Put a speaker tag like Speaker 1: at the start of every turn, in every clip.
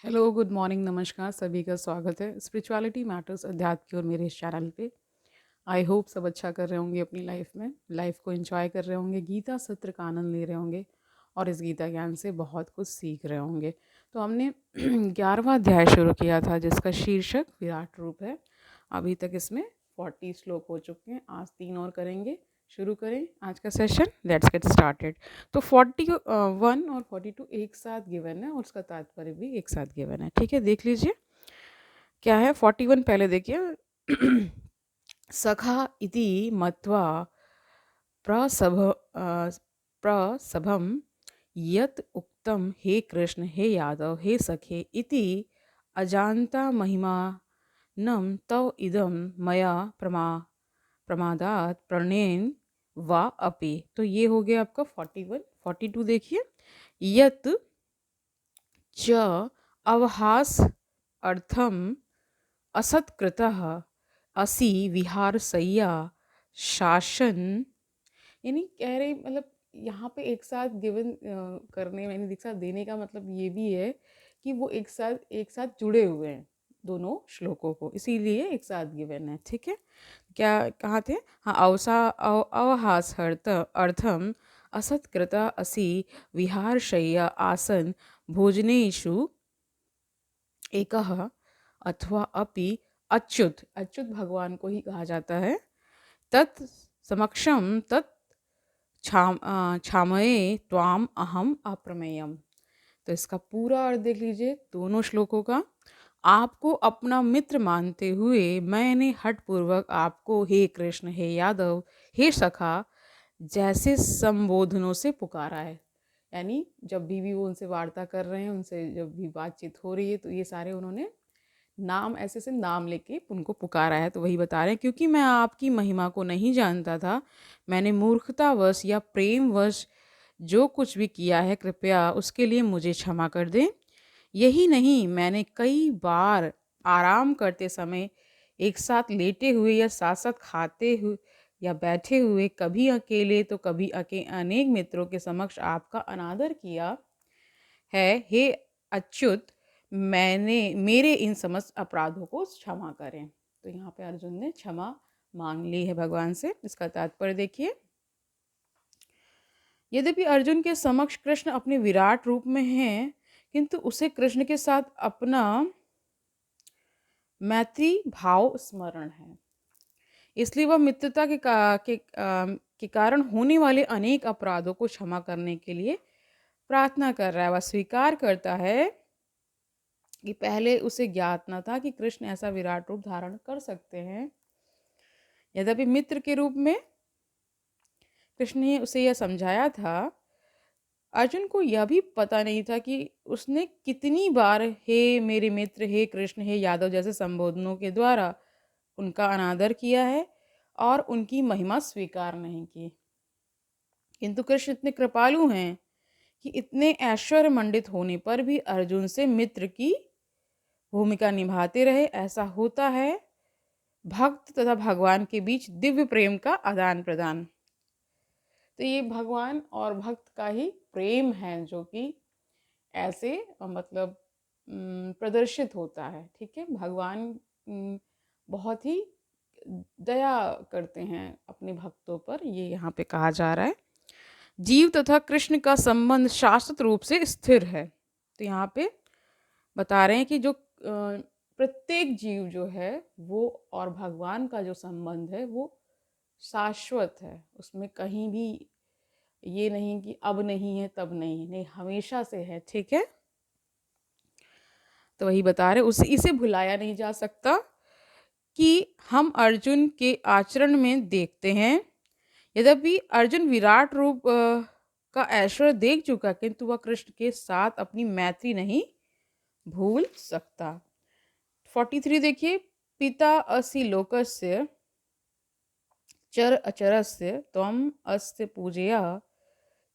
Speaker 1: Hello, good morning, नमस्कार, सभी का स्वागत है स्पिरिचुअलिटी मैटर्स अध्यात्म की ओर मेरे इस चैनल पे। आई होप सब अच्छा कर रहे होंगे अपनी लाइफ में, लाइफ को एंजॉय कर रहे होंगे, गीता सत्र का आनंद ले रहे होंगे और इस गीता ज्ञान से बहुत कुछ सीख रहे होंगे। तो हमने 11वां अध्याय शुरू किया था जिसका शीर्षक विराट रूप है। अभी तक इसमें 40 श्लोक हो चुके हैं, आज 3 और करेंगे। शुरू करें आज का सेशन, लेट्स गेट स्टार्टेड। तो 41 और 42 एक साथ गिवन है और उसका तात्पर्य भी एक साथ गिवन है। ठीक है, देख लीजिए क्या है। 41 पहले देखिए। सखा इति मत्वा प्रसभ प्रसभम यत उक्तम हे कृष्ण हे यादव हे सखे इति अजानता महिमा नम तव इदम मया प्रमादात प्रणेन वा अपि। तो ये हो गया आपका 41। 42 देखिए, यत च अवहास अर्थम असत्कृतः असि विहारसय्या शासन। यानी कह रहे मतलब यहाँ पे एक साथ गिवन करने यानी एक साथ देने का मतलब ये भी है कि वो एक साथ जुड़े हुए हैं दोनों श्लोकों को, इसीलिए एक साथ गिवन है। ठीक है, क्या कहाँ थे? हाँ, अवहास अर्थम असत्कृता असि विहारशय्या आसन भोजनेषु एकः अथवा अपि अच्युत। अच्युत भगवान को ही कहा जाता है। तत् समक्षम तत् छामये त्वाम अहम अप्रमेयम। तो इसका पूरा अर्थ देख लीजिए दोनों श्लोकों का। आपको अपना मित्र मानते हुए मैंने हठपूर्वक आपको हे कृष्ण हे यादव हे सखा जैसे संबोधनों से पुकारा है। यानी जब भी वो उनसे वार्ता कर रहे हैं, उनसे जब भी बातचीत हो रही है, तो ये सारे उन्होंने नाम ऐसे से नाम लेके उनको पुकारा है। तो वही बता रहे हैं, क्योंकि मैं आपकी महिमा को नहीं जानता था, मैंने मूर्खतावश या प्रेमवश जो कुछ भी किया है, कृपया उसके लिए मुझे क्षमा कर दें। यही नहीं, मैंने कई बार आराम करते समय एक साथ लेटे हुए या साथ साथ खाते हुए या बैठे हुए, कभी अकेले तो कभी अनेक मित्रों के समक्ष आपका अनादर किया है। हे अच्युत, मैंने मेरे इन समस्त अपराधों को क्षमा करें। तो यहाँ पे अर्जुन ने क्षमा मांग ली है भगवान से। इसका तात्पर्य देखिए, यद्यपि अर्जुन के समक्ष कृष्ण अपने विराट रूप में हैं, किंतु उसे कृष्ण के साथ अपना मैत्री भाव स्मरण है। इसलिए वह मित्रता के कारण होने वाले अनेक अपराधों को क्षमा करने के लिए प्रार्थना कर रहा है। वह स्वीकार करता है कि पहले उसे ज्ञात न था कि कृष्ण ऐसा विराट रूप धारण कर सकते हैं। यद्यपि मित्र के रूप में कृष्ण ने उसे यह समझाया था, अर्जुन को यह भी पता नहीं था कि उसने कितनी बार हे मेरे मित्र हे कृष्ण हे यादव जैसे संबोधनों के द्वारा उनका अनादर किया है और उनकी महिमा स्वीकार नहीं की। किंतु कृष्ण इतने कृपालु हैं कि इतने ऐश्वर्य मंडित होने पर भी अर्जुन से मित्र की भूमिका निभाते रहे। ऐसा होता है भक्त तथा भगवान के बीच दिव्य प्रेम का आदान प्रदान। तो ये भगवान और भक्त का ही प्रेम है जो कि ऐसे मतलब प्रदर्शित होता है। ठीक है, भगवान बहुत ही दया करते हैं अपने भक्तों पर, ये यहाँ पे कहा जा रहा है। जीव तथा कृष्ण का संबंध शाश्वत रूप से स्थिर है। तो यहाँ पे बता रहे हैं कि जो प्रत्येक जीव जो है वो और भगवान का जो संबंध है वो शाश्वत है। उसमें कहीं भी ये नहीं कि अब नहीं है तब नहीं, नहीं हमेशा से है। ठीक है, तो वही बता रहे उसे इसे भुलाया नहीं जा सकता कि हम अर्जुन के आचरण में देखते हैं। यद्यपि अर्जुन विराट रूप का ऐश्वर्य देख चुका, किंतु वह कृष्ण के साथ अपनी मैत्री नहीं भूल सकता। 43 देखिए, पिता असि लोकस्य चर अचरस्य त्वम अस्य पूजया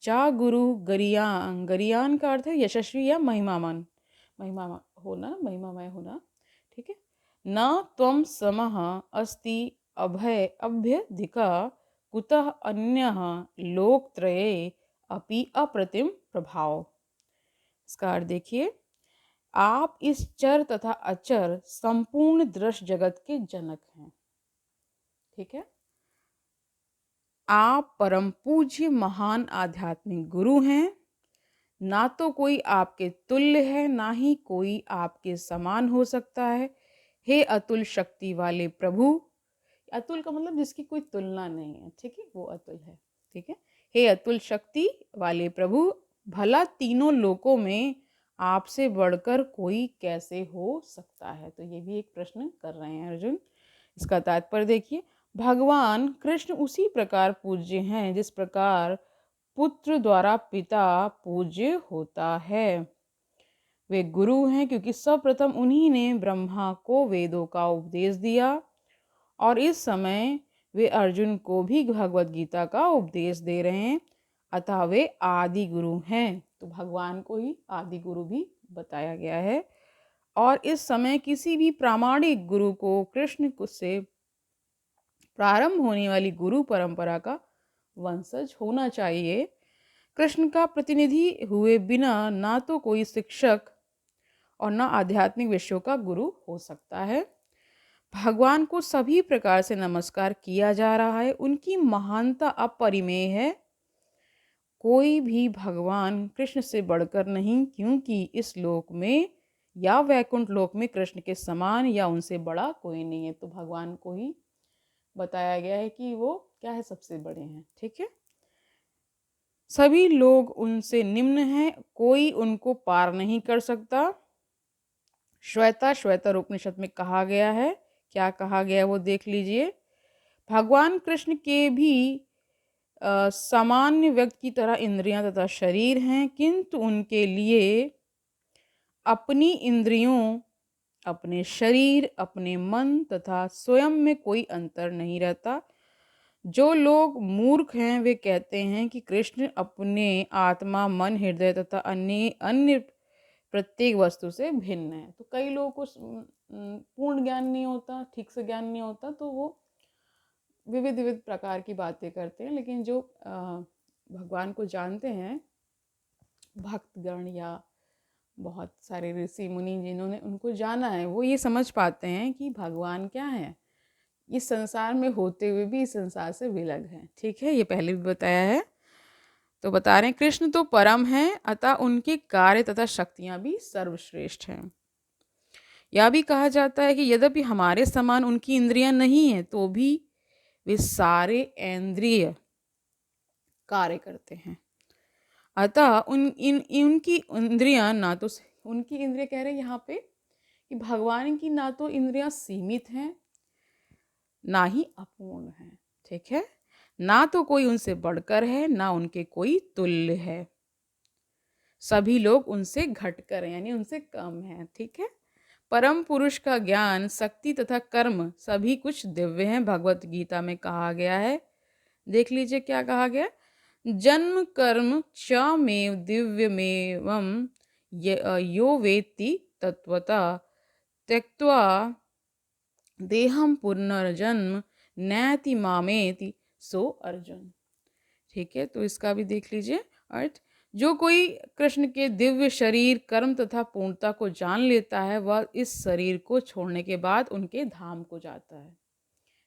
Speaker 1: चा गुरु गरियान। गरियान का अर्थ है यशस्वी या महिमामन, महिमा होना, महिमामय होना। ठीक है, न त्वम समः अस्ति अभय अभ्यधिका कुतः अन्यः लोकत्रये अपि अप्रतिम प्रभाव। इसका अर्थ देखिए, आप इस चर तथा अचर संपूर्ण दृश्य जगत के जनक हैं। ठीक है, आप परम पूज्य महान आध्यात्मिक गुरु हैं। ना तो कोई आपके तुल्य है, ना ही कोई आपके समान हो सकता है। हे अतुल शक्ति वाले प्रभु, अतुल का मतलब जिसकी कोई तुलना नहीं है, ठीक है, वो अतुल है। ठीक है, हे अतुल शक्ति वाले प्रभु, भला तीनों लोकों में आपसे बढ़कर कोई कैसे हो सकता है। तो ये भी एक प्रश्न कर रहे हैं अर्जुन। इसका तात्पर्य देखिए, भगवान कृष्ण उसी प्रकार पूज्य हैं जिस प्रकार पुत्र द्वारा पिता पूज्य होता है। वे गुरु हैं क्योंकि सर्वप्रथम उन्हीं ने ब्रह्मा को वेदों का उपदेश दिया और इस समय वे अर्जुन को भी भगवत गीता का उपदेश दे रहे हैं, अतः वे आदि गुरु हैं। तो भगवान को ही आदि गुरु भी बताया गया है और इस समय किसी भी प्रामाणिक गुरु को कृष्ण से प्रारंभ होने वाली गुरु परंपरा का वंशज होना चाहिए। कृष्ण का प्रतिनिधि हुए बिना ना तो कोई शिक्षक और ना आध्यात्मिक विषयों का गुरु हो सकता है। भगवान को सभी प्रकार से नमस्कार किया जा रहा है, उनकी महानता अपरिमेय है। कोई भी भगवान कृष्ण से बढ़कर नहीं, क्योंकि इस लोक में या वैकुंठ लोक में कृष्ण के समान या उनसे बड़ा कोई नहीं है। तो भगवान को ही बताया गया है कि वो क्या है, सबसे बड़े हैं। ठीक है, सभी लोग उनसे निम्न हैं, कोई उनको पार नहीं कर सकता। श्वेता उपनिषद में कहा गया है, क्या कहा गया वो देख लीजिए। भगवान कृष्ण के भी सामान्य व्यक्ति की तरह इंद्रियां तथा शरीर हैं, किंतु उनके लिए अपनी इंद्रियों, अपने शरीर, अपने मन तथा स्वयं में कोई अंतर नहीं रहता। जो लोग मूर्ख हैं वे कहते हैं कि कृष्ण अपने आत्मा, मन, हृदय तथा अन्य अन्य प्रत्येक वस्तु से भिन्न है। तो कई लोगों को पूर्ण ज्ञान नहीं होता, ठीक से ज्ञान नहीं होता, तो वो विविध विविध प्रकार की बातें करते हैं। लेकिन जो भगवान को जानते हैं, भक्तगण या बहुत सारे ऋषि मुनि जिन्होंने उनको जाना है, वो ये समझ पाते हैं कि भगवान क्या है, इस संसार में होते हुए भी इस संसार से विलग हैं। ठीक है, ये पहले भी बताया है। तो बता रहे हैं कृष्ण तो परम हैं, अतः उनके कार्य तथा शक्तियां भी सर्वश्रेष्ठ हैं। यह भी कहा जाता है कि यद्यपि हमारे समान उनकी इंद्रियां नहीं है, तो भी वे सारे इंद्रिय कार्य करते हैं। अतः उनकी इंद्रियां ना तो, उनकी इंद्रिय कह रहे हैं यहाँ पे कि भगवान की ना तो इंद्रियां सीमित हैं ना ही अपूर्ण हैं। ठीक है, ना तो कोई उनसे बढ़कर है, ना उनके कोई तुल्य है। सभी लोग उनसे घटकर हैं, यानी उनसे कम है। ठीक है, परम पुरुष का ज्ञान, शक्ति तथा कर्म सभी कुछ दिव्य हैं। भगवत गीता में कहा गया है, देख लीजिए क्या कहा गया, जन्म कर्म च में दिव्यमेवं यो वेत्ति तत्वता त्यक्त्वा देहम पुनर्जन्म नैति मामेति सो अर्जुन। ठीक है, तो इसका भी देख लीजिए अर्थ। जो कोई कृष्ण के दिव्य शरीर, कर्म तथा पूर्णता को जान लेता है, वह इस शरीर को छोड़ने के बाद उनके धाम को जाता है।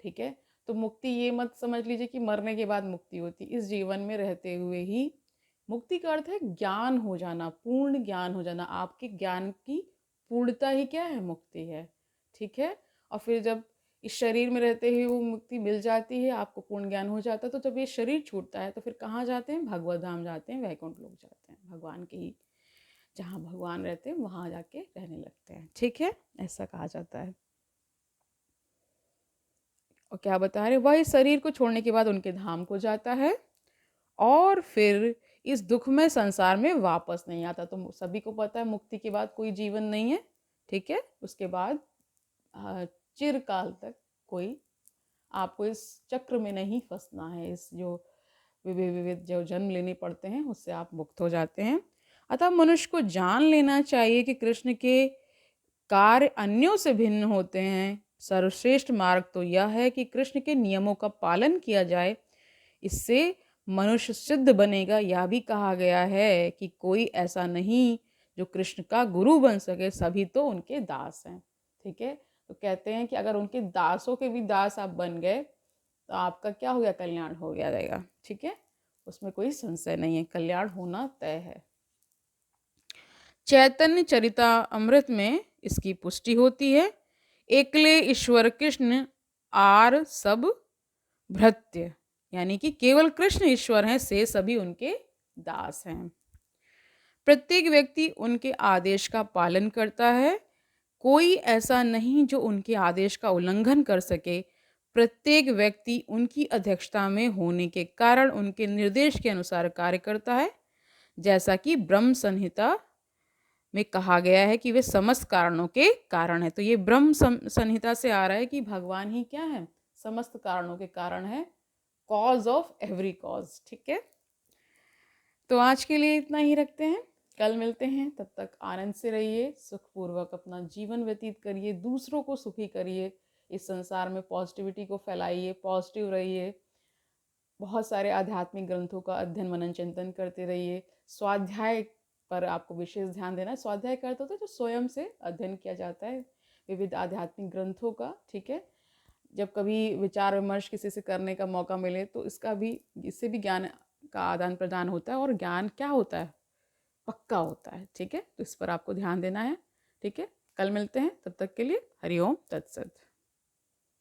Speaker 1: ठीक है, तो मुक्ति ये मत समझ लीजिए कि मरने के बाद मुक्ति होती, इस जीवन में रहते हुए ही मुक्ति का अर्थ है ज्ञान हो जाना, पूर्ण ज्ञान हो जाना। आपके ज्ञान की पूर्णता ही क्या है, मुक्ति है। ठीक है, और फिर जब इस शरीर में रहते हुए वो मुक्ति मिल जाती है, आपको पूर्ण ज्ञान हो जाता है, तो जब ये शरीर छूटता है तो फिर कहाँ जाते हैं, भगवत धाम जाते हैं, वैकुंठ लोक जाते हैं, भगवान के ही जहाँ भगवान रहते हैं वहाँ जाके रहने लगते हैं। ठीक है, ऐसा कहा जाता है। और क्या बता रहे, वह इस शरीर को छोड़ने के बाद उनके धाम को जाता है और फिर इस दुखमय संसार में वापस नहीं आता। तो सभी को पता है मुक्ति के बाद कोई जीवन नहीं है। ठीक है, उसके बाद चिरकाल तक कोई, आपको इस चक्र में नहीं फंसना है, इस जो विविध जो जन्म लेने पड़ते हैं उससे आप मुक्त हो जाते हैं। अतः मनुष्य को जान लेना चाहिए कि कृष्ण के कार्य अन्यों से भिन्न होते हैं। सर्वश्रेष्ठ मार्ग तो यह है कि कृष्ण के नियमों का पालन किया जाए, इससे मनुष्य सिद्ध बनेगा। यह भी कहा गया है कि कोई ऐसा नहीं जो कृष्ण का गुरु बन सके, सभी तो उनके दास हैं। ठीक है, तो कहते हैं कि अगर उनके दासों के भी दास आप बन गए तो आपका क्या हो गया, कल्याण हो गया रहेगा। ठीक है, उसमें कोई संशय नहीं है, कल्याण होना तय है। चैतन्य चरिता अमृत में इसकी पुष्टि होती है। एकले ईश्वर कृष्ण आर सब भृत्य, यानी कि केवल कृष्ण ईश्वर हैं, से सभी उनके दास हैं। प्रत्येक व्यक्ति उनके आदेश का पालन करता है, कोई ऐसा नहीं जो उनके आदेश का उल्लंघन कर सके। प्रत्येक व्यक्ति उनकी अध्यक्षता में होने के कारण उनके निर्देश के अनुसार कार्य करता है, जैसा कि ब्रह्म संहिता में कहा गया है कि वे समस्त कारणों के कारण है। तो ये ब्रह्म संहिता से आ रहा है कि भगवान ही क्या है, समस्त कारणों के कारण है, कॉज ऑफ एवरी कॉज। ठीक है, तो आज के लिए इतना ही रखते हैं, कल मिलते हैं। तब तक आनंद से रहिए, सुखपूर्वक अपना जीवन व्यतीत करिए, दूसरों को सुखी करिए, इस संसार में पॉजिटिविटी को फैलाइए, पॉजिटिव रहिए। बहुत सारे आध्यात्मिक ग्रंथों का अध्ययन मनन चिंतन करते रहिए। स्वाध्याय पर आपको विशेष ध्यान देना है। स्वाध्याय का अर्थ होता है जो स्वयं से अध्ययन किया जाता है विविध आध्यात्मिक ग्रंथों का। ठीक है, जब कभी विचार विमर्श किसी से करने का मौका मिले तो इससे भी ज्ञान का आदान प्रदान होता है, और ज्ञान क्या होता है, पक्का होता है। ठीक है, तो इस पर आपको ध्यान देना है। ठीक है, कल मिलते हैं, तब तक के लिए हरि ओम तत्सत।